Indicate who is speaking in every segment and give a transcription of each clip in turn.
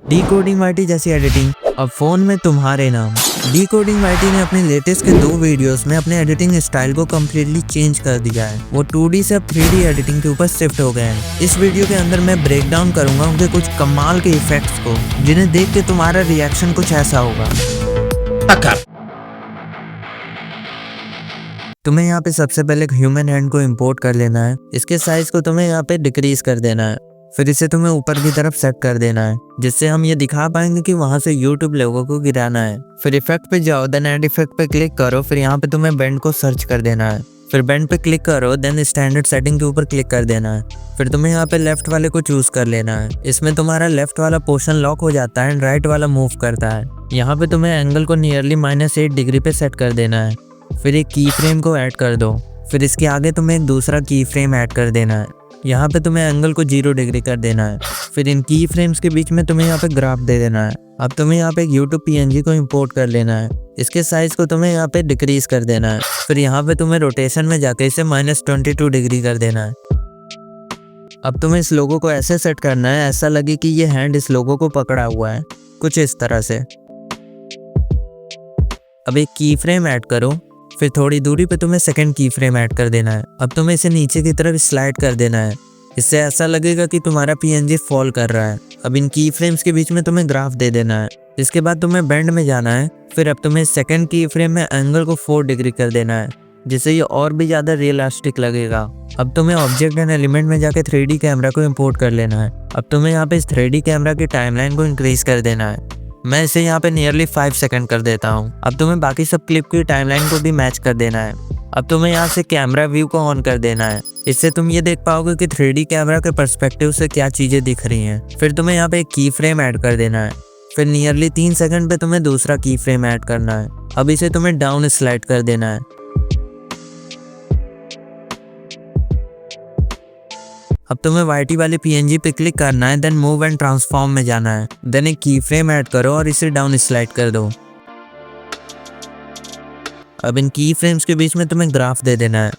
Speaker 1: Decoding YT जैसी editing अब phone में तुम्हारे नाम। डिकोडिंग वाईटी ने अपने लेटेस्ट के 2 वीडियोस में अपने एडिटिंग स्टाइल को कम्प्लीटली चेंज कर दिया है। वो 2D से अब 3D एडिटिंग के ऊपर शिफ्ट हो गए हैं। इस वीडियो के अंदर मैं ब्रेक डाउन करूंगा उनके कुछ कमाल के इफेक्ट्स को, जिन्हें देख के तुम्हारा रिएक्शन कुछ ऐसा होगा। तुम्हें यहाँ पे सबसे पहले एक ह्यूमन हैंड को इंपोर्ट कर लेना है। इसके साइज को तुम्हें यहाँ पे डिक्रीज कर देना है। फिर इसे तुम्हें ऊपर की तरफ सेट कर देना है, जिससे हम ये दिखा पाएंगे कि वहां से YouTube लोगों को गिराना है। फिर इफेक्ट पे जाओ, देन एड इफेक्ट पे क्लिक करो। फिर यहाँ पे तुम्हें बेंड को सर्च कर देना है। फिर बेंड पे क्लिक करो, देन स्टैंडर्ड सेटिंग के ऊपर क्लिक कर देना है। फिर तुम्हें यहाँ पे लेफ्ट वाले को चूज कर लेना है। इसमें तुम्हारा लेफ्ट वाला पोर्शन लॉक हो जाता है एंड राइट वाला मूव करता है। यहाँ पे तुम्हें एंगल को नियरली -8 डिग्री पे सेट कर देना है। फिर एक की फ्रेम को ऐड कर दो। फिर इसके आगे तुम्हें एक दूसरा की फ्रेम ऐड कर देना है। यहाँ पे तुम्हें एंगल को 0 डिग्री कर देना है। फिर इन की फ्रेम्स के बीच में तुम्हें यहाँ पे ग्राफ दे देना है। अब तुम्हें यहाँ पे एक YouTube PNG को इंपोर्ट कर लेना है। इसके साइज को तुम्हें यहाँ पे डिक्रीज कर देना है। फिर यहाँ पे तुम्हें रोटेशन में जाके इसे -22 डिग्री कर देना है। अब तुम्हें इस लोगो को ऐसे सेट करना है ऐसा लगे कि ये हैंड इस लोगो को पकड़ा हुआ है, कुछ इस तरह से। अब एक की फ्रेम ऐड करो। फिर थोड़ी दूरी पे तुम्हें सेकंड की फ्रेम ऐड कर देना है। अब तुम्हें इसे नीचे की तरफ स्लाइड कर देना है। इससे ऐसा लगेगा कि तुम्हारा PNG फॉल कर रहा है। अब इन की फ्रेम्स के बीच में तुम्हें ग्राफ दे देना है। इसके बाद तुम्हें बेंड में जाना है। फिर अब तुम्हें सेकंड की फ्रेम में एंगल को 4 डिग्री कर देना है, जिससे ये और भी ज़्यादा रियलिस्टिक लगेगा। अब तुम्हें ऑब्जेक्ट एंड एलिमेंट में जाके 3D कैमरा को इम्पोर्ट कर लेना है। अब तुम्हें यहाँ पे इस 3D कैमरा की टाइमलाइन को इंक्रीज कर देना है। मैं इसे यहाँ पे नियरली 5 सेकंड कर देता हूँ। अब तुम्हें बाकी सब क्लिप की टाइमलाइन को भी मैच कर देना है। अब तुम्हें यहाँ से कैमरा व्यू को ऑन कर देना है। इससे तुम ये देख पाओगे कि 3D कैमरा के पर्सपेक्टिव से क्या चीज़ें दिख रही हैं। फिर तुम्हें यहाँ पे एक की फ्रेम ऐड कर देना है। फिर नियरली 3 सेकंड पे तुम्हें दूसरा की फ्रेम ऐड करना है। अब इसे तुम्हें डाउन स्लाइड कर देना है। अब तुम्हें वाईटी वाले PNG पे क्लिक करना है, देन मूव एंड ट्रांसफॉर्म में जाना है। देन एक की फ्रेम ऐड करो और इसे डाउन स्लाइड कर दो। अब इन की फ्रेम्स के बीच में तुम्हें ग्राफ दे देना है।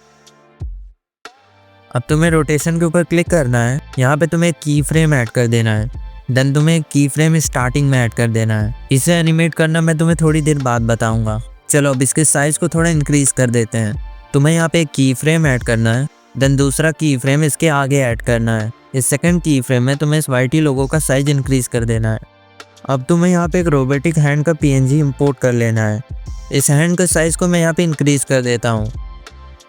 Speaker 1: अब तुम्हें रोटेशन के ऊपर क्लिक करना है। यहाँ पे तुम्हें एक की फ्रेम ऐड कर देना है। देन तुम्हें एक की फ्रेम स्टार्टिंग में ऐड कर देना है। इसे एनिमेट करना मैं तुम्हें थोड़ी देर बाद बताऊंगा। चलो अब इसके साइज को थोड़ा इंक्रीज कर देते हैं। तुम्हें यहाँ पे एक की फ्रेम ऐड करना है। देन दूसरा की फ्रेम इसके आगे ऐड करना है। इस सेकंड की फ्रेम में तुम्हें इस वाईटी लोगो का साइज इंक्रीज कर देना है। अब तुम्हें यहाँ पे एक रोबोटिक हैंड का PNG इंपोर्ट कर लेना है। इस हैंड के साइज को मैं यहाँ पे इंक्रीज कर देता हूँ।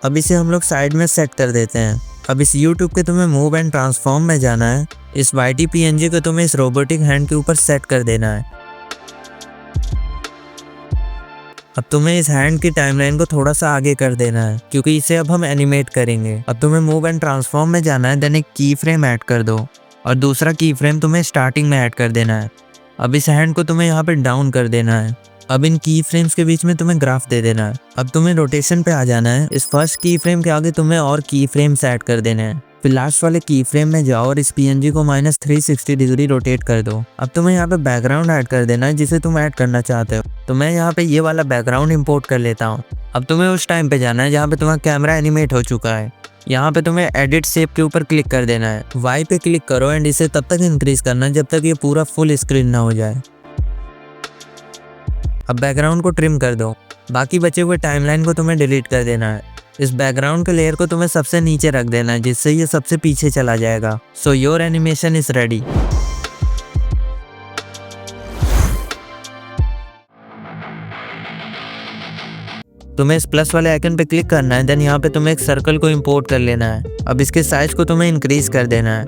Speaker 1: अब इसे हम लोग साइड में सेट कर देते हैं। अब इस YouTube के तुम्हें मूव एंड ट्रांसफॉर्म में जाना है। इस वाईटी PNG को तुम्हें इस रोबोटिक हैंड के ऊपर सेट कर देना है। अब तुम्हें इस हैंड की टाइमलाइन को थोड़ा सा आगे कर देना है, क्योंकि इसे अब हम एनिमेट करेंगे। अब तुम्हें मूव एंड ट्रांसफॉर्म में जाना है। देन एक की फ्रेम ऐड कर दो और दूसरा की फ्रेम तुम्हें स्टार्टिंग में ऐड कर देना है। अब इस हैंड को तुम्हें यहाँ पे डाउन कर देना है। अब इन की फ्रेम्स के बीच में तुम्हें ग्राफ दे देना है। अब तुम्हें रोटेशन पे आ जाना है। इस फर्स्ट की फ्रेम के आगे तुम्हें और की फ्रेम्स ऐड कर देने हैं। फिर लास्ट वाले की फ्रेम में जाओ और इस PNG को -360 डिग्री रोटेट कर दो। अब तुम्हें यहाँ पे बैकग्राउंड ऐड कर देना है जिसे तुम ऐड करना चाहते हो। तो मैं यहाँ पे ये वाला बैकग्राउंड इंपोर्ट कर लेता हूँ। अब तुम्हें उस टाइम पे जाना है जहाँ पे तुम्हारा कैमरा एनिमेट हो चुका है। यहाँ पे तुम्हें एडिट शेप के ऊपर क्लिक कर देना है। वाई पे क्लिक करो एंड इसे तब तक इंक्रीज करना है जब तक ये पूरा फुल स्क्रीन ना हो जाए। अब बैकग्राउंड को ट्रिम कर दो। बाकी बचे हुए टाइमलाइन को तुम्हें डिलीट कर देना है। इस बैकग्राउंड के लेयर को तुम्हें सबसे नीचे रख देना है, जिससे ये सबसे पीछे चला जाएगा। So your animation is ready. तुम्हें इस प्लस वाले आइकन पे क्लिक करना है। देन यहाँ पे तुम्हें एक सर्कल को इंपोर्ट कर लेना है। अब इसके साइज को तुम्हें इंक्रीज कर देना है।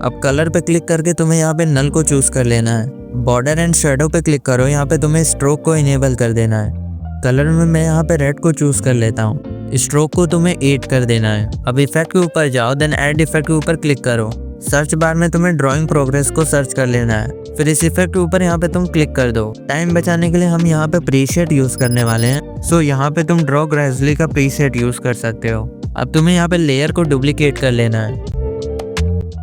Speaker 1: अब कलर पे क्लिक करके तुम्हें यहाँ पे नल को चूज कर लेना है। बॉर्डर एंड शेडो पे क्लिक करो। यहाँ पे तुम्हें स्ट्रोक को इनेबल कर देना है। कलर में मैं यहाँ पे रेड को चूज कर लेता हूँ। स्ट्रोक को तुम्हें 8 कर देना है। अब इफेक्ट के ऊपर जाओ। देन ऐड इफेक्ट के ऊपर क्लिक करो। सर्च बार में तुम्हें ड्राइंग प्रोग्रेस को सर्च कर लेना है। फिर इस इफेक्ट के ऊपर यहाँ पे तुम क्लिक कर दो। टाइम बचाने के लिए हम यहाँ पे प्रीसेट यूज करने वाले हैं। सो यहाँ पे तुम ड्रॉ ग्रेजुअली का प्रीसेट यूज कर सकते हो। अब तुम्हें यहाँ पे लेयर को डुप्लीकेट कर लेना है।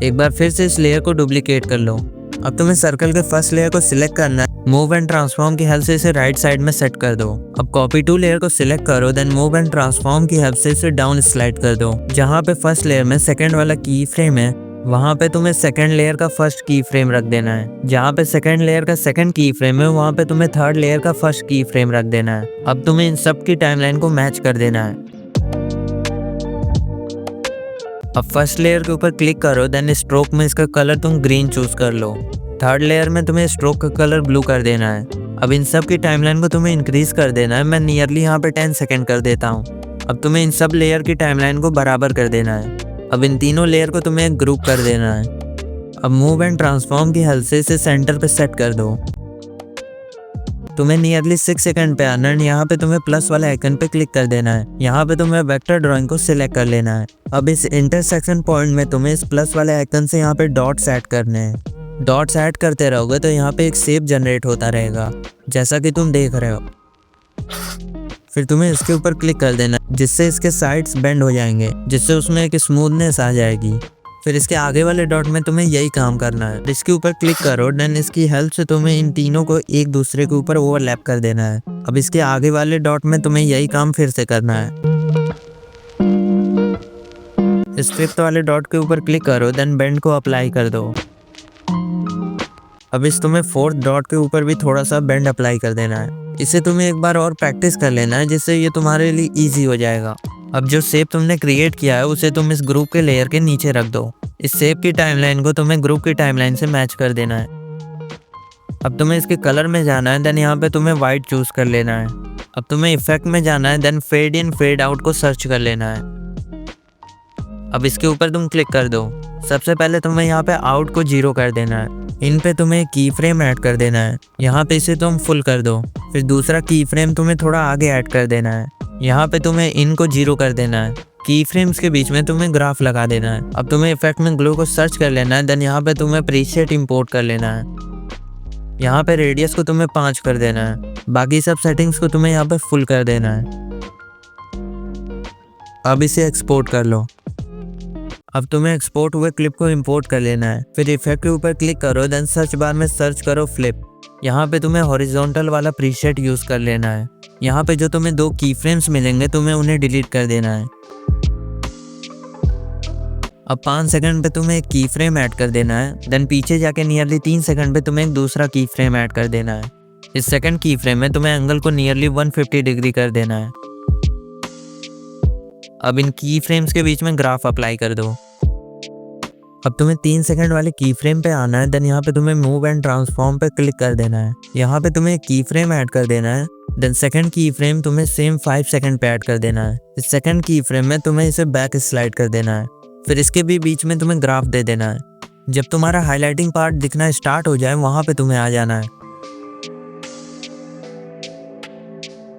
Speaker 1: एक बार फिर से इस लेयर को डुप्लीकेट कर लो। अब तुम्हें सर्कल के फर्स्ट लेयर को सिलेक्ट करना है। मूव एंड ट्रांसफॉर्म की हेल्प से इसे राइट साइड में सेट कर दो। अब कॉपी टू लेयर को सिलेक्ट करो। देन मूव एंड ट्रांसफॉर्म की हेल्प से इसे डाउन स्लाइड कर दो। जहाँ पे फर्स्ट लेयर में सेकंड वाला की फ्रेम है वहाँ पे तुम्हें सेकंड लेयर का फर्स्ट की फ्रेम रख देना है। जहाँ पे सेकंड लेयर का सेकंड की फ्रेम है वहाँ पे तुम्हें थर्ड लेयर का फर्स्ट की फ्रेम रख देना है। अब तुम्हें इन सब की टाइमलाइन को मैच कर देना है। अब फर्स्ट लेयर के ऊपर क्लिक करो, देन स्ट्रोक में इसका कलर तुम ग्रीन चूज कर लो। थर्ड लेयर में तुम्हें स्ट्रोक का कलर ब्लू कर देना है। अब इन सब की टाइमलाइन को तुम्हें इंक्रीज कर देना है। मैं नियरली यहाँ पे 10 सेकंड कर देता हूँ। अब तुम्हें इन सब लेयर की टाइमलाइन को बराबर कर देना है। अब इन तीनों लेयर को तुम्हें एक ग्रुप कर देना है। अब मूव एंड ट्रांसफॉर्म की हेल्प से इसे सेंटर पे सेट कर दो। तुम्हें नियरली 6 सेकंड पे आना है। यहाँ पे तुम्हें प्लस वाले आइकन पे क्लिक कर देना है। यहाँ पे तुम्हें वेक्टर ड्राइंग को सिलेक्ट कर लेना है। अब इस इंटरसेक्शन पॉइंट में तुम्हें इस प्लस वाले आइकन से यहाँ पे डॉट्स ऐड करने हैं। डॉट्स ऐड करते रहोगे तो यहाँ पे एक शेप जनरेट होता रहेगा, जैसा कि तुम देख रहे हो। फिर तुम्हें इसके ऊपर क्लिक कर देना जिससे इसके साइड्स बेंड हो जाएंगे, जिससे उसमें एक स्मूथनेस आ जाएगी। फिर इसके आगे वाले डॉट में तुम्हें यही काम करना है। इसके ऊपर क्लिक करो, देन इसकी हेल्प से तुम्हें इन तीनों को एक दूसरे के ऊपर ओवरलैप कर देना है। अब इसके आगे वाले डॉट में तुम्हें यही काम फिर से करना है। इस फिफ्थ वाले डॉट के ऊपर क्लिक करो, देन बेंड को अप्लाई कर दो। अब इस तुम्हें फोर्थ डॉट के ऊपर भी थोड़ा सा बेंड अप्लाई कर देना है। इसे तुम्हें एक बार और प्रैक्टिस कर लेना है, जिससे ये तुम्हारे लिए इजी हो जाएगा। अब जो शेप तुमने क्रिएट किया है उसे तुम इस ग्रुप के लेयर के नीचे रख दो। इस शेप की टाइमलाइन को तुम्हें ग्रुप की टाइमलाइन से मैच कर देना है। अब तुम्हें इसके कलर में जाना है, देन यहाँ पे तुम्हें वाइट चूज कर लेना है। अब तुम्हें इफेक्ट में जाना है, then fade in fade out को सर्च कर लेना है। अब इसके ऊपर तुम क्लिक कर दो। सबसे पहले तुम्हें यहाँ पे आउट को 0 कर देना है। इन पे तुम्हें की फ्रेम ऐड कर देना है। यहाँ पे इसे तुम फुल कर दो। फिर दूसरा की फ्रेम तुम्हें थोड़ा आगे ऐड कर देना है। यहाँ पे तुम्हें इन को 0 कर देना है। की फ्रेम्स के बीच में तुम्हें ग्राफ लगा देना है। अब तुम्हें इफेक्ट में ग्लो को सर्च कर लेना है, देन यहाँ पे तुम्हें प्रीसेट इंपोर्ट कर लेना है। यहाँ पे रेडियस को तुम्हें 5 कर देना है। बाकी सब सेटिंग्स को तुम्हें यहाँ पे फुल कर देना है। अब इसे एक्सपोर्ट कर लो। अब तुम्हें एक्सपोर्ट हुए क्लिप को इंपोर्ट कर लेना है। फिर इफेक्ट के ऊपर क्लिक करो, देन सर्च बार में सर्च करो फ्लिप। यहाँ पे तुम्हें हॉरिजॉन्टल वाला प्रीसेट यूज कर लेना है। यहाँ पे जो तुम्हें 2 की फ्रेम्स मिलेंगे तुम्हें उन्हें डिलीट कर देना है। अब 5 सेकंड पे तुम्हें एक की फ्रेम ऐड कर देना है। देन पीछे जाके नियरली 3 सेकंड पे तुम्हें एक दूसरा की फ्रेम ऐड कर देना है। इस सेकंड की फ्रेम में तुम्हें एंगल को नियरली 150 डिग्री कर देना है। अब इन की फ्रेम्स के बीच में ग्राफ अप्लाई कर दो। अब तुम्हें 3 सेकंड वाले की फ्रेम पे आना है, देन यहाँ पे तुम्हें मूव एंड ट्रांसफॉर्म पे क्लिक कर देना है। यहाँ पे तुम्हें की फ्रेम ऐड कर देना है। देन सेकंड की फ्रेम तुम्हें सेम 5 सेकंड पे ऐड कर देना है। इस सेकंड की फ्रेम में तुम्हें इसे बैक स्लाइड कर देना है। फिर इसके भी बीच में तुम्हें ग्राफ दे देना है। जब तुम्हारा हाईलाइटिंग पार्ट दिखना स्टार्ट हो जाए वहां पे तुम्हें आ जाना है।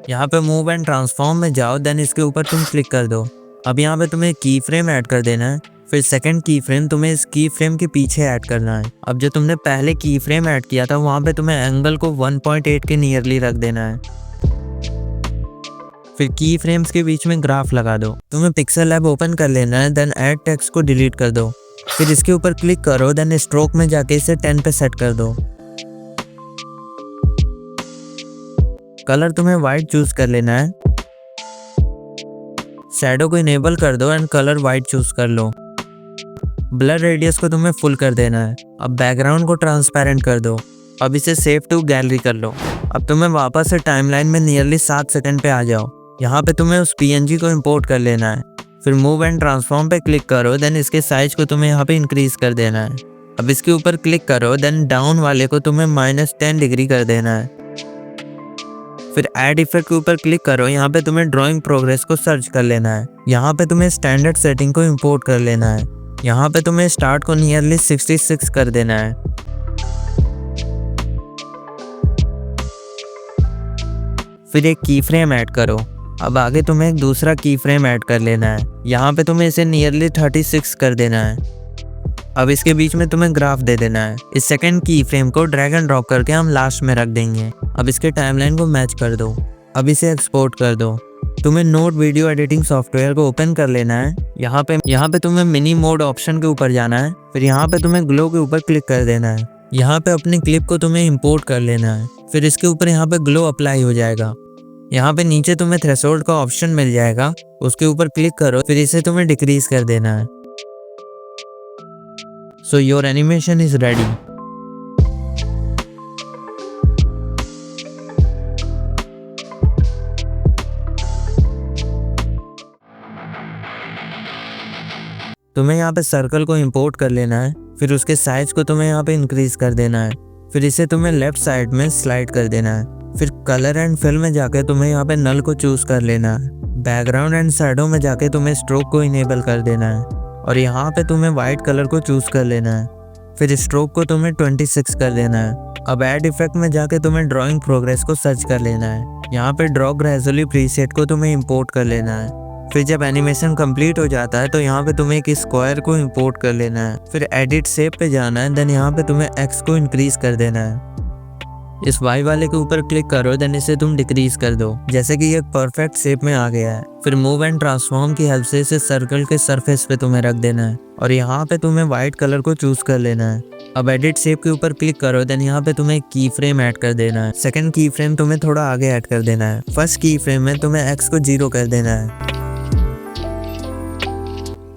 Speaker 1: यहाँ पे मूव एंड ट्रांसफॉर्म में जाओ, देन इसके ऊपर तुम क्लिक कर दो। अब यहाँ पे तुम्हें की फ्रेम ऐड कर देना है। फिर सेकंड की फ्रेम तुम्हें इस की फ्रेम के पीछे ऐड करना है। अब जो तुमने पहले की फ्रेम ऐड किया था वहां पे तुम्हें एंगल को 1.8 के नियरली रख देना है। फिर की फ्रेम्स के बीच में ग्राफ लगा दो। तुम्हें पिक्सेल लैब ओपन कर लेना है, देन ऐड टेक्स्ट को डिलीट कर दो। फिर इसके ऊपर क्लिक करो, देन स्ट्रोक में जाके इसे 10 पे सेट कर दो। कलर तुम्हें वाइट चूज कर लेना है। शैडो को इनेबल कर दो एंड कलर वाइट चूज कर लो। ब्लर रेडियस को तुम्हें फुल कर देना है। अब बैकग्राउंड को ट्रांसपेरेंट कर दो। अब इसे सेव टू गैलरी कर लो। अब तुम्हें वापस से टाइमलाइन में नियरली 7 सेकंड पे आ जाओ। यहाँ पे तुम्हें उस PNG को इंपोर्ट कर लेना है। फिर मूव एंड ट्रांसफॉर्म पे क्लिक करो, देन इसके साइज को तुम्हें यहाँ पे इंक्रीज कर देना है। अब इसके ऊपर क्लिक करो, देन डाउन वाले को तुम्हें -10 डिग्री कर देना है। फिर ऐड इफेक्ट के ऊपर क्लिक करो। यहाँ पे तुम्हें ड्राइंग प्रोग्रेस को सर्च कर लेना है। यहाँ पे तुम्हें स्टैंडर्ड सेटिंग को इंपोर्ट कर लेना है। यहाँ पे तुम्हें स्टार्ट को नियरली 66 कर देना है। फिर एक की फ्रेम ऐड करो। अब आगे तुम्हें एक दूसरा की फ्रेम ऐड कर लेना है। यहाँ पे तुम्हें इसे नियरली 36 कर देना है। अब इसके बीच में तुम्हें ग्राफ दे देना है। इस सेकंड की फ्रेम को ड्रैग एंड ड्रॉप करके हम लास्ट में रख देंगे। अब इसके टाइमलाइन को मैच कर दो। अब इसे एक्सपोर्ट कर दो। तुम्हें नोट वीडियो एडिटिंग सॉफ्टवेयर को ओपन कर लेना है। यहाँ पे तुम्हें मिनी मोड ऑप्शन के ऊपर जाना है। फिर यहाँ पे तुम्हें ग्लो के ऊपर क्लिक कर देना है। यहाँ पे अपनी क्लिप को तुम्हें इंपोर्ट कर लेना है। फिर इसके ऊपर यहाँ पे ग्लो अप्लाई हो जाएगा। यहाँ पे नीचे तुम्हें थ्रेशोल्ड का ऑप्शन मिल जाएगा, उसके ऊपर क्लिक करो। फिर इसे तुम्हें डिक्रीज कर देना है। So your animation is ready. तुम्हें यहाँ पे सर्कल को इंपोर्ट कर लेना है, फिर उसके साइज को तुम्हें यहाँ पे इंक्रीज कर देना है, फिर इसे तुम्हें लेफ्ट साइड में स्लाइड कर देना है, फिर कलर एंड फिल में जाके तुम्हें यहाँ पे नल को चूज कर लेना है, बैकग्राउंड एंड शैडो में जाके तुम्हें स्ट्रोक को इनेबल कर देना है और यहाँ पे तुम्हें वाइट कलर को चूज कर लेना है, फिर स्ट्रोक को तुम्हें 26 कर देना है। अब ऐड इफेक्ट में जाके तुम्हें ड्राइंग प्रोग्रेस को सर्च कर लेना है, यहाँ पे ड्रॉ ग्रेजुअली प्रीसेट को तुम्हें इंपोर्ट कर लेना है। फिर जब एनिमेशन कंप्लीट हो जाता है तो यहाँ पे तुम्हें एक स्क्वायर को इंपोर्ट कर लेना है, फिर एडिट शेप पे जाना है, देन यहाँ पे तुम्हें एक्स को इंक्रीज कर देना है। इस वाई वाले के ऊपर क्लिक करो, देन इसे तुम डिक्रीज कर दो, जैसे कि ये परफेक्ट शेप में आ गया है। फिर मूव एंड ट्रांसफॉर्म की हेल्प से इसे सर्कल के सरफेस पे तुम्हें रख देना है और यहाँ पे तुम्हें व्हाइट कलर को चूज कर लेना है। अब एडिट शेप के ऊपर क्लिक करो, देन यहाँ पे तुम्हें की फ्रेम ऐड कर देना है। सेकंड की फ्रेम तुम्हें थोड़ा आगे ऐड कर देना है। फर्स्ट की फ्रेम में तुम्हें एक्स को 0 कर देना है।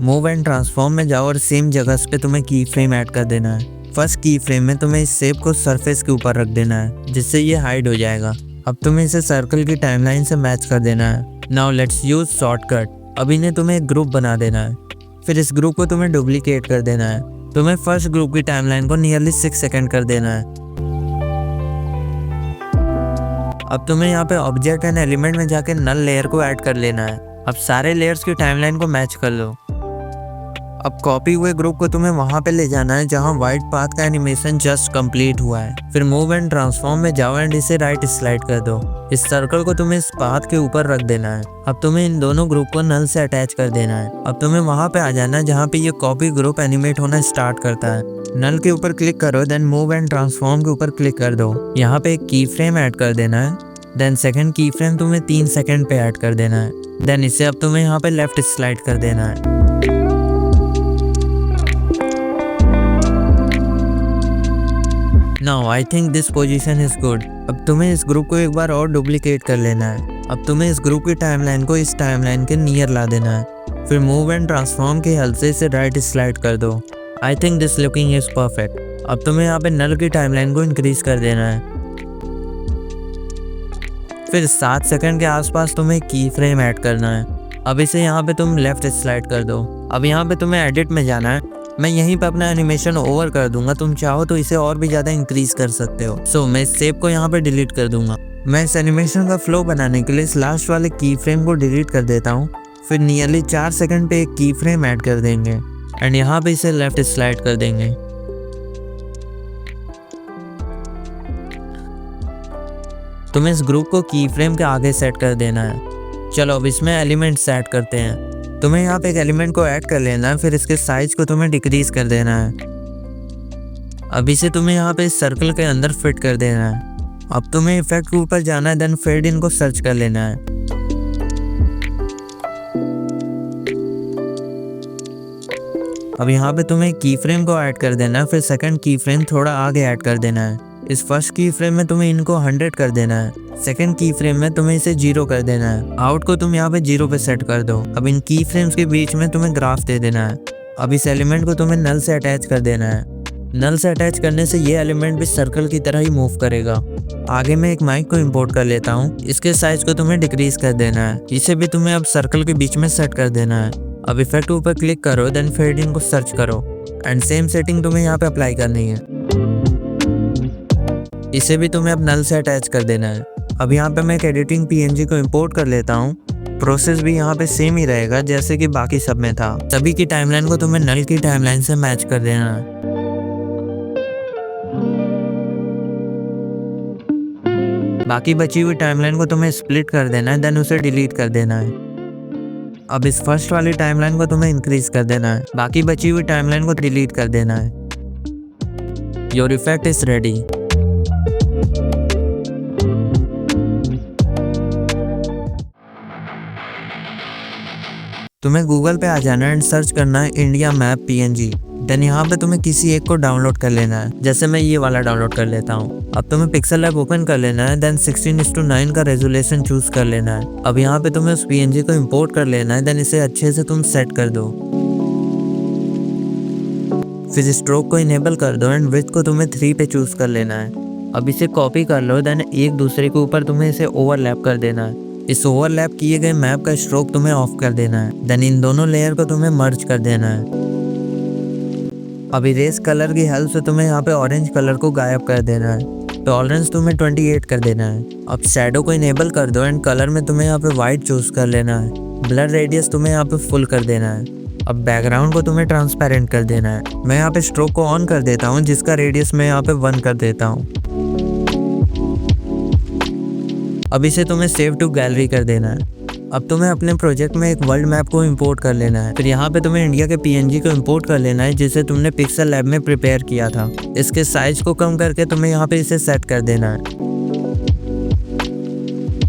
Speaker 1: मूव एंड ट्रांसफॉर्म में जाओ और सेम जगह पे तुम्हें की फ्रेम ऐड कर देना है। फर्स्ट की फ्रेम में तुम्हें इस शेप को सरफेस के ऊपर रख देना है, जिससे ये हाइड हो जाएगा। अब तुम्हें इसे सर्कल की टाइमलाइन से मैच कर देना है। Now let's use shortcut. अब इन्हें तुम्हें एक ग्रुप बना देना है, फिर इस ग्रुप को तुम्हें डुप्लीकेट कर देना है। तुम्हें फर्स्ट ग्रुप की टाइमलाइन को नियरली 6 सेकंड कर देना है। अब तुम्हें यहाँ पे ऑब्जेक्ट एंड एलिमेंट में जाके नल लेयर को ऐड कर लेना है। अब सारे लेयर्स की टाइमलाइन को मैच कर लो। अब कॉपी हुए ग्रुप को तुम्हें वहां पे ले जाना है जहां व्हाइट पाथ का एनिमेशन जस्ट कंप्लीट हुआ है। फिर मूव एंड ट्रांसफॉर्म में जाओ एंड इसे राइट स्लाइड कर दो। इस सर्कल को तुम्हें इस पाथ के ऊपर रख देना है। अब तुम्हें इन दोनों ग्रुप को नल से अटैच कर देना है। अब तुम्हें वहां पे आ जाना है जहां पे ये कॉपी ग्रुप एनिमेट होना स्टार्ट करता है। नल के ऊपर क्लिक करो, देन मूव एंड ट्रांसफॉर्म के ऊपर क्लिक कर दो। यहाँ पे एक की फ्रेम ऐड कर देना है, देन सेकंड की फ्रेम तुम्हें 3 सेकंड पे ऐड कर देना है। देन इसे अब तुम्हें यहाँ पे लेफ्ट स्लाइड कर देना है। Now I think this position is good। अब तुम्हें इस ग्रुप को एक बार और डुप्लीकेट कर लेना है। अब तुम्हें इस ग्रुप की टाइमलाइन को इस टाइमलाइन के नियर ला देना है। फिर मूव एंड ट्रांसफॉर्म की हेल्प से इसे राइट स्लाइड कर दो। I think this looking is perfect. अब तुम्हें यहाँ पे नल की टाइमलाइन को इंक्रीज कर देना है। फिर 7 सेकंड के आसपास तुम्हें की फ्रेम ऐड करना है। अब इसे यहाँ पे तुम लेफ्ट स्लाइड कर दो। अब यहाँ पे तुम्हें एडिट में जाना है। मैं यहीं पे अपना एनिमेशन ओवर कर दूंगा, तुम चाहो तो इसे और भी ज़्यादा इंक्रीज कर सकते हो। सो मैं इस शेप को यहाँ पे डिलीट कर दूंगा। मैं इस एनिमेशन का फ्लो बनाने के लिए इस लास्ट वाले की फ्रेम को डिलीट कर देता हूँ। फिर नियरली 4 सेकंड पे एक की फ्रेम ऐड कर देंगे एंड यहाँ पे इसे लेफ्ट स्लाइड कर देंगे। तुम्हें इस ग्रुप को की फ्रेम के आगे सेट कर देना है। चलो अब इसमें एलिमेंट सेट करते हैं। तुम्हें यहाँ पे एक एलिमेंट को ऐड कर लेना है, फिर इसके साइज को तुम्हें डिक्रीज कर देना है। अब इसे तुम्हें यहाँ पे इस सर्कल के अंदर फिट कर देना है। अब तुम्हें इफेक्ट के ऊपर जाना है, देन फेड इन को सर्च कर लेना है। अब यहाँ पे तुम्हें की फ्रेम को ऐड कर देना है, फिर सेकंड की फ्रेम थोड़ा आगे ऐड कर देना है। इस फर्स्ट की फ्रेम में तुम्हें इनको 100 कर देना है। सेकंड की फ्रेम में तुम्हें इसे 0 कर देना है। आउट को तुम यहाँ पे 0 पे सेट कर दो। अब इन की फ्रेम्स के बीच में तुम्हें ग्राफ दे देना है। अब इस एलिमेंट को तुम्हें नल से अटैच कर देना है। नल से अटैच करने से ये एलिमेंट भी सर्कल की तरह ही मूव करेगा। आगे मैं एक माइक को इंपोर्ट कर लेता हूँ। इसके साइज को तुम्हें डिक्रीज कर देना है। इसे भी तुम्हें अब सर्कल के बीच में सेट कर देना है। अब इफेक्ट के ऊपर क्लिक करो, देन फेड इन को सर्च करो एंड सेम सेटिंग तुम्हें यहाँ पे अप्लाई करनी है। इसे भी तुम्हें अब नल से अटैच कर देना है। अब यहाँ पे मैं एक एडिटिंग PNG को इंपोर्ट कर लेता हूँ। प्रोसेस भी यहाँ पे सेम ही रहेगा जैसे कि बाकी सब में था। सभी की टाइमलाइन को तुम्हें नल की टाइमलाइन से मैच कर देना है। बाकी बची हुई टाइमलाइन को तुम्हें स्प्लिट कर देना है, देन उसे डिलीट कर देना है। अब इस फर्स्ट वाली टाइमलाइन को तुम्हें इंक्रीज कर देना है। बाकी बची हुई टाइमलाइन को डिलीट कर देना है। Your effect is ready. तुम्हें गूगल पे आ जाना है एंड सर्च करना है इंडिया मैप PNG। देन यहाँ पे तुम्हें किसी एक को डाउनलोड कर लेना है। जैसे मैं ये वाला डाउनलोड कर लेता हूँ। अब तुम्हें पिक्सेल लैब ओपन कर लेना है, देन 16:9 का रेजोल्यूशन चूज कर लेना है। अब यहाँ पे तुम्हें उस PNG को इंपोर्ट कर लेना है, देन इसे अच्छे से तुम सेट कर दो। फिर स्ट्रोक को इनेबल कर दो एंड विड्थ को तुम्हें 3 पे चूज कर लेना है। अब इसे कॉपी कर लो, देन एक दूसरे के ऊपर तुम्हें इसे ओवरलैप कर देना है। इस ओवरलैप किए गए मैप का स्ट्रोक तुम्हें ऑफ कर देना है। देन इन दोनों लेयर को तुम्हें मर्ज कर देना है। अब इरेज कलर की हेल्प से तुम्हें यहाँ पे ऑरेंज कलर को गायब कर देना है। टॉलरेंस तुम्हें 28 कर देना है। अब शैडो को इनेबल कर दो एंड कलर में तुम्हें यहाँ पे व्हाइट चूज कर लेना है। ब्लर रेडियस तुम्हें यहाँ पे फुल कर देना है। अब बैकग्राउंड को तुम्हें ट्रांसपेरेंट कर देना है। मैं यहाँ पे स्ट्रोक को ऑन कर देता हूँ, जिसका रेडियस मैं यहाँ पे 1 कर देता हूँ। अब इसे तुम्हें सेव टू गैलरी कर देना है। अब तुम्हें अपने प्रोजेक्ट में एक वर्ल्ड मैप को इंपोर्ट कर लेना है। फिर यहाँ पे तुम्हें इंडिया के PNG को इंपोर्ट कर लेना है, जिसे तुमने पिक्सल लैब में प्रिपेयर किया था। इसके साइज को कम करके तुम्हें यहाँ पे इसे सेट कर देना है।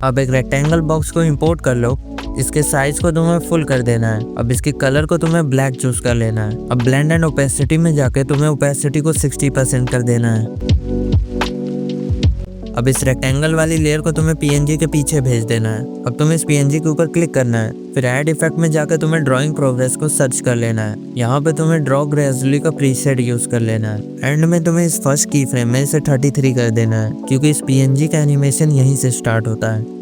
Speaker 1: अब एक रेक्टेंगल बॉक्स को इंपोर्ट कर लो। इसके साइज को तुम्हें फुल कर देना है। अब इसके कलर को तुम्हें ब्लैक चूज कर लेना है। अब ब्लेंड एंड ओपेसिटी में जाके तुम्हें ओपेसिटी को 60% कर देना है। अब इस रेक्टेंगल वाली लेयर को तुम्हें PNG के पीछे भेज देना है। अब तुम्हें इस PNG के ऊपर क्लिक करना है। फिर ऐड इफेक्ट में जाकर तुम्हें ड्राइंग प्रोग्रेस को सर्च कर लेना है। यहाँ पे तुम्हें ड्रॉ ग्रेजुअली का प्रीसेट यूज कर लेना है। एंड में तुम्हें इस फर्स्ट की फ्रेम में इसे 33 कर देना है, क्योंकि इस PNG का एनिमेशन यहीं से स्टार्ट होता है।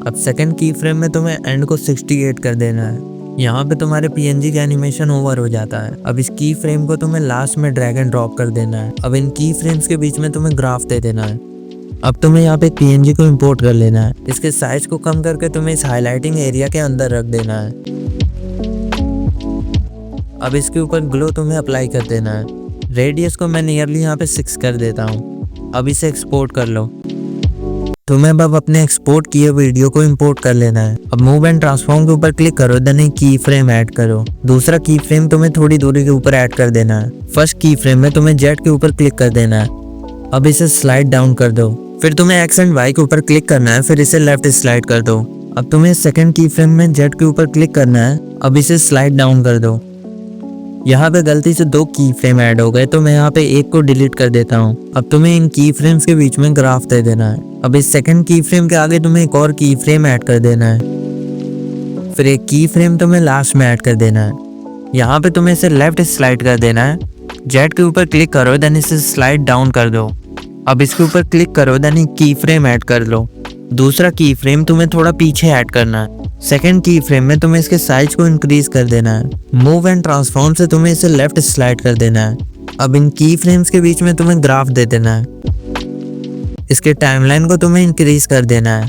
Speaker 1: अब सेकंड की फ्रेम में तुम्हें एंड को 68 कर देना है। यहाँ पे तुम्हारे PNG का एनिमेशन ओवर हो जाता है। अब इस की फ्रेम को तुम्हें लास्ट में ड्रैग एंड ड्रॉप कर देना है। अब इन की फ्रेम्स के बीच में तुम्हें ग्राफ दे देना है। अब तुम्हें यहाँ पे PNG को इंपोर्ट कर लेना है। इसके साइज को कम करके तुम्हें इस हाईलाइटिंग एरिया के अंदर रख देना है। अब इसके ऊपर ग्लो तुम्हें अप्लाई कर देना है। रेडियस को मैं नियरली यहाँ पे 6 कर देता हूँ। अब इसे एक्सपोर्ट कर लो। तुम्हें अब अपने एक्सपोर्ट किए वीडियो को इंपोर्ट कर लेना है। अब मूव एंड ट्रांसफॉर्म के ऊपर क्लिक करो, देन एक की फ्रेम ऐड करो। दूसरा की फ्रेम तुम्हें थोड़ी दूरी के ऊपर ऐड कर देना है। फर्स्ट की फ्रेम में तुम्हें जेट के ऊपर क्लिक कर देना है। अब इसे स्लाइड डाउन कर दो। फिर तुम्हें एक्स एंड वाई के ऊपर क्लिक करना है, फिर इसे लेफ्ट स्लाइड कर दो। अब तुम्हें सेकंड की फ्रेम में जेट के ऊपर क्लिक करना है। अब इसे स्लाइड डाउन कर दो। यहाँ पे गलती से 2 की फ्रेम ऐड हो गए, तो मैं यहाँ पे एक को डिलीट कर देता हूँ। अब तुम्हें इन की फ्रेम्स के बीच में ग्राफ दे देना है। अब इस सेकंड की फ्रेम के आगे तुम्हें एक और की फ्रेम ऐड कर देना है। फिर एक की फ्रेम तुम्हें लास्ट में ऐड कर देना है। यहाँ पे तुम्हें इसे लेफ्ट स्लाइड कर देना है। जेट के ऊपर क्लिक करो, देन इसे स्लाइड डाउन कर दो। अब इसके ऊपर क्लिक करो, देन एक की फ्रेम ऐड कर लो। दूसरा की फ्रेम तुम्हें थोड़ा पीछे ऐड करना है। सेकंड की फ्रेम में तुम्हें इसके साइज को इंक्रीज कर देना है। मूव एंड ट्रांसफॉर्म से तुम्हें इसे लेफ्ट स्लाइड कर देना है। अब इन की फ्रेम्स के बीच में तुम्हें ग्राफ दे देना है। इसके टाइमलाइन को तुम्हें इंक्रीज कर देना है।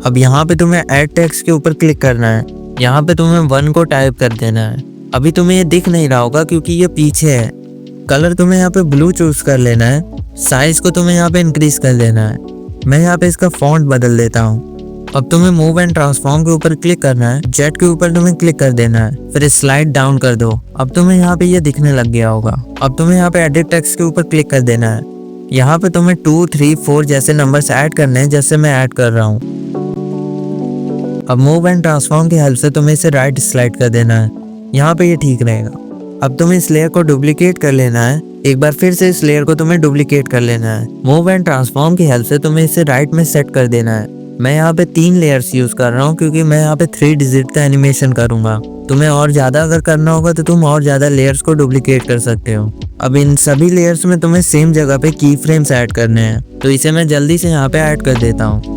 Speaker 1: अब यहाँ पे तुम्हें ऐड टेक्स्ट के ऊपर क्लिक करना है। यहाँ पे तुम्हें 1 को टाइप कर देना है। अभी तुम्हें ये दिख नहीं रहा होगा क्योंकि ये पीछे है। कलर तुम्हें यहाँ पे ब्लू चूज कर लेना है। साइज को तुम्हें यहाँ पे इंक्रीज कर देना है। मैं यहाँ पे इसका फॉन्ट बदल देता हूँ। अब तुम्हें मूव एंड ट्रांसफॉर्म के ऊपर क्लिक करना है। जेट के ऊपर तुम्हें क्लिक कर देना है, फिर स्लाइड डाउन कर दो। अब तुम्हें यहाँ पे ये दिखने लग गया होगा। अब तुम्हें यहाँ पे एडिट टेक्स्ट के ऊपर क्लिक कर देना है। यहाँ पे तुम्हें 2, 3, 4 जैसे नंबर्स ऐड करने हैं, जैसे मैं ऐड कर रहा हूँ। अब मूव एंड ट्रांसफॉर्म की हेल्प से तुम्हें इसे राइट स्लाइड कर देना है। यहाँ पे ये ठीक रहेगा। अब तुम्हें इस लेयर को डुप्लीकेट कर लेना है। एक बार फिर से इस लेयर को तुम्हें डुप्लीकेट कर लेना है। मूव एंड ट्रांसफॉर्म की हेल्प से तुम्हें इसे राइट में सेट कर देना है। मैं यहाँ पे 3 लेयर्स यूज कर रहा हूँ, क्योंकि मैं यहाँ पे 3 डिजिट का एनिमेशन करूंगा। तुम्हें और ज्यादा अगर करना होगा तो तुम और ज्यादा लेयर्स को डुप्लीकेट कर सकते हो। अब इन सभी लेयर्स में तुम्हें सेम जगह पे की फ्रेम्स ऐड करने हैं, तो इसे मैं जल्दी से यहाँ पे ऐड कर देता हूँ।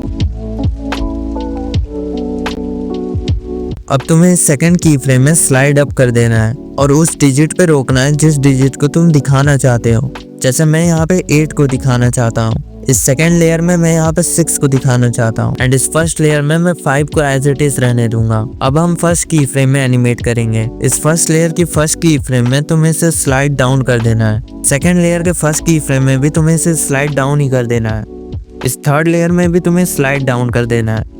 Speaker 1: अब तुम्हें सेकंड की फ्रेम में स्लाइड अप कर देना है और उस डिजिट पे रोकना है जिस डिजिट को तुम दिखाना चाहते हो। जैसे मैं यहाँ पे 8 को दिखाना चाहता हूँ। इस सेकंड लेयर में मैं यहाँ पे 6 को दिखाना चाहता हूँ एंड इस फर्स्ट लेयर में मैं 5 को एज इट इज रहने दूंगा। अब हम फर्स्ट की फ्रेम में एनिमेट करेंगे। इस फर्स्ट लेयर की फर्स्ट की फ्रेम में तुम्हें इसे स्लाइड डाउन कर देना है। सेकंड लेयर के फर्स्ट की फ्रेम में भी तुम्हें इसे स्लाइड डाउन ही कर देना है। इस थर्ड लेयर में भी तुम्हें स्लाइड डाउन कर देना है।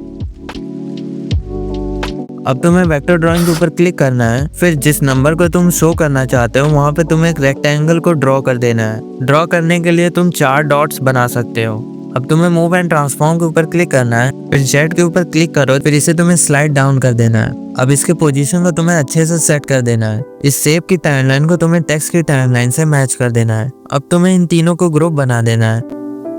Speaker 1: अब तुम्हें वेक्टर ड्राइंग के ऊपर क्लिक करना है। फिर जिस नंबर को तुम शो करना चाहते हो वहां पे तुम्हें एक रेक्टेंगल को ड्रॉ कर देना है। ड्रॉ करने के लिए तुम 4 डॉट्स बना सकते हो। अब तुम्हें मूव एंड ट्रांसफॉर्म के ऊपर क्लिक करना है। फिर जेड के ऊपर क्लिक करो, फिर इसे तुम्हें स्लाइड डाउन कर देना है। अब इसके पोजीशन को तुम्हें अच्छे से सेट कर देना है। इस शेप की टाइमलाइन को तुम्हें टेक्स्ट की टाइमलाइन से मैच कर देना है। अब तुम्हें इन तीनों को ग्रुप बना देना है।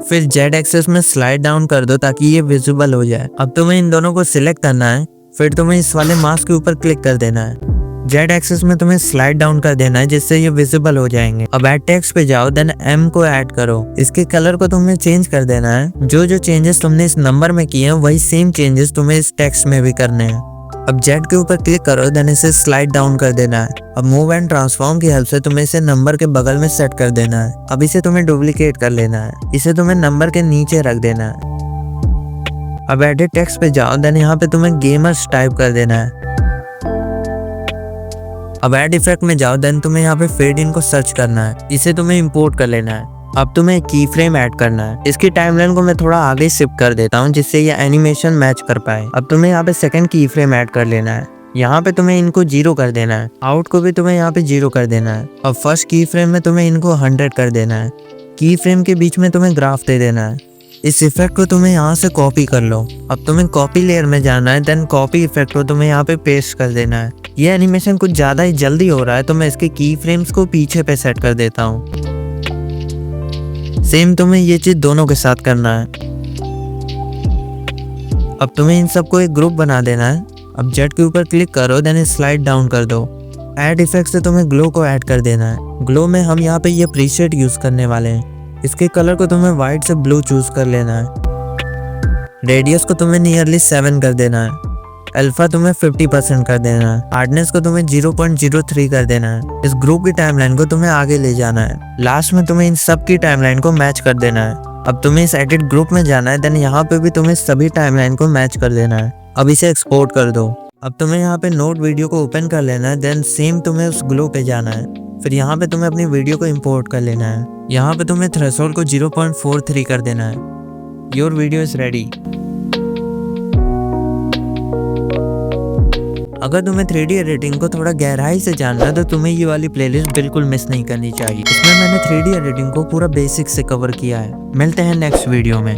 Speaker 1: फिर जेड एक्सेस में स्लाइड डाउन कर दो ताकि ये विजिबल हो जाए। अब तुम्हें इन दोनों को सिलेक्ट करना है। फिर तुम्हें इस वाले मास्क के ऊपर क्लिक कर देना है। जेड एक्सेस में तुम्हें स्लाइड डाउन कर देना है जिससे ये विजिबल हो जाएंगे। अब ऐड टेक्स्ट पे जाओ, देन एम को ऐड करो। इसके कलर को तुम्हें चेंज कर देना है। जो चेंजेस तुमने इस नंबर में किए हैं वही सेम चेंजेस तुम्हें इस टेक्स्ट में भी करने हैं। अब जेड के ऊपर क्लिक करो, देन इसे स्लाइड डाउन कर देना है। अब मूव एंड ट्रांसफॉर्म की हेल्प से तुम्हें इसे नंबर के बगल में सेट कर देना है। अब इसे तुम्हें डुप्लीकेट कर लेना है, इसे तुम्हें नंबर के नीचे रख देना है। अब एडिट टेक्स्ट पे जाओ, देन यहाँ पे तुम्हें गेमर्स टाइप कर देना है। अब ऐड इफेक्ट में जाओ, देन तुम्हें यहाँ पे फेड इन को सर्च करना है, इसे तुम्हें इंपोर्ट कर लेना है। अब तुम्हें की फ्रेम ऐड करना है। इसकी टाइमलाइन को मैं थोड़ा आगे शिफ्ट कर देता हूँ जिससे ये एनिमेशन मैच कर पाए। अब तुम्हें यहाँ पे सेकंड की फ्रेम ऐड कर लेना है। यहाँ पे तुम्हें इनको 0 कर देना है। आउट को भी तुम्हें यहाँ पे 0 कर देना है। अब फर्स्ट की फ्रेम में तुम्हें इनको 100 कर देना है। की फ्रेम के बीच में तुम्हें ग्राफ दे देना है। इस इफेक्ट को तुम्हें यहाँ से कॉपी कर लो। अब तुम्हें कॉपी लेयर में जाना है, देन कॉपी इफेक्ट को तुम्हें यहाँ पे पेस्ट कर देना है। ये एनिमेशन कुछ ज्यादा ही जल्दी हो रहा है तो मैं इसके की फ्रेम्स को पीछे पे सेट कर देता हूँ। सेम तुम्हें ये चीज दोनों के साथ करना है। अब तुम्हें इन सबको एक ग्रुप बना देना है। अब जेड के ऊपर क्लिक करो, देन स्लाइड डाउन कर दो। ऐड इफेक्ट से तुम्हें ग्लो को ऐड कर देना है। ग्लो में हम यहाँ पे ये प्रीसेट यूज करने वाले हैं। इसके कलर को तुम्हें व्हाइट से ब्लू चूज कर लेना है। रेडियस को तुम्हें नियरली 7 कर देना है। अल्फा तुम्हें 50% कर देना है। हार्डनेस को तुम्हें 0.03 कर देना है। इस ग्रुप की टाइमलाइन को तुम्हें आगे ले जाना है। लास्ट में तुम्हें इन सब की टाइमलाइन को मैच कर देना है। अब तुम्हें इस एडिट ग्रुप में जाना है, देन यहाँ पे भी तुम्हें सभी टाइमलाइन को मैच कर देना है। अब इसे एक्सपोर्ट कर दो। अब तुम्हें यहाँ पे नोट वीडियो को ओपन कर लेना है, देन सेम तुम्हें उस ग्लो पे जाना है। फिर यहाँ पे तुम्हें अपनी वीडियो को इम्पोर्ट कर लेना है। यहाँ पे तुम्हें थ्रेशोल्ड को 0.43 कर देना है। Your video is ready. अगर तुम्हें 3D एडिटिंग को थोड़ा गहराई से जानना है तो तुम्हें ये वाली प्लेलिस्ट बिल्कुल मिस नहीं करनी चाहिए। इसमें मैंने 3D एडिटिंग को पूरा बेसिक से कवर किया है। मिलते हैं नेक्स्ट वीडियो में।